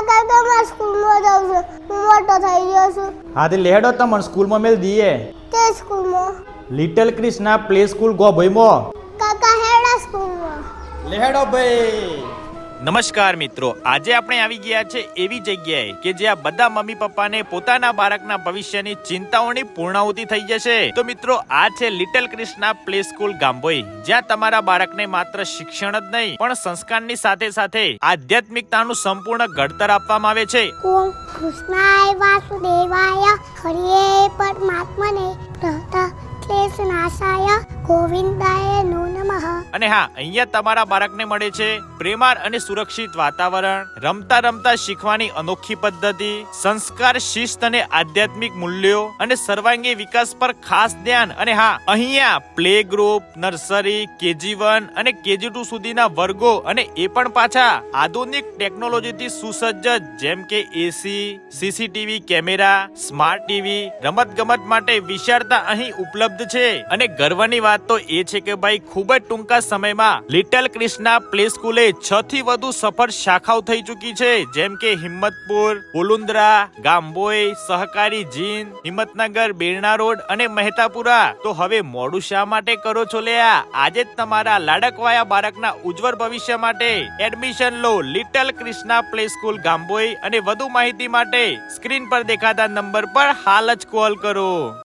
કાકા મારે સ્કૂલમાં જાઉં છું, હું મોટો થઈ ગયો છું. હા તે લેડો તમને સ્કૂલમાં મેલ દઈએ. તે સ્કૂલમાં લિટલ ક્રિષ્ના પ્લે સ્કૂલ ગો ભઈમો. કાકા હેડા સ્કૂલમાં. લેડો ભાઈ. નમસ્કાર મિત્રો, આજે આપણે આવી ગયા છે એવી જગ્યાએ કે જ્યાં બધા મમ્મી પપ્પાને પોતાના બાળકના ભવિષ્યની ચિંતાઓની પૂર્ણાહુતિ થઈ જશે. તો મિત્રો આ છે little Krishna play school Gambhoi, જ્યાં તમારા બાળકને માત્ર શિક્ષણ જ નહીં પણ સંસ્કારની સાથે સાથે આધ્યાત્મિકતાનું સંપૂર્ણ ઘડતર આપવામાં આવે છે. ઓમ કૃષ્ણાય વાસુદેવાય હરિયે પરમાત્મને ક્લેશનાશાય ગોવિંદાય નો નમઃ. અને હા, અહીંયા તમારા બાળકને મળે છે પ્રેમાળ અને સુરક્ષિત વાતાવરણ, રમતા રમતા શીખવાની અનોખી પદ્ધતિ, સંસ્કાર, શિસ્ત અને આધ્યાત્મિક મૂલ્યો અને સર્વાંગી વિકાસ પર ખાસ ધ્યાન. અને હા, અહીંયા પ્લે ગ્રુપ, નર્સરી, KG1 અને KG2 સુધીના વર્ગો અને એ પણ પાછા આધુનિક ટેકનોલોજીથી સુસજ્જ, જેમ કે AC, CCTV camera, smart TV, રમત ગમત માટે વિશાળતા અહીં ઉપલબ્ધ છે. અને ગર્વની વાત તો એ છે કે ભાઈ ખૂબ જ ટૂંકા સમયમાં લિટલ ક્રિષ્ના પ્લે સ્કૂલે 6 થી વધુ સફળ શાખાઓ થઈ ચૂકી છે, જેમ કે હિંમતપુર, પોલુન્દ્રા, ગામભોઈ, સહકારી જીન, હિંમતનગર, બેરણા રોડ અને મહેતાપુરા. તો હવે મોડું શા માટે કરો છો લ્યા? આજે જ તમારા લાડકવાયા બાળકના ઉજ્જવળ ભવિષ્ય માટે એડમિશન લો little Krishna play school Gambhoi. અને વધુ માહિતી માટે સ્ક્રીન પર દેખાતા નંબર પર હાલ જ કોલ કરો.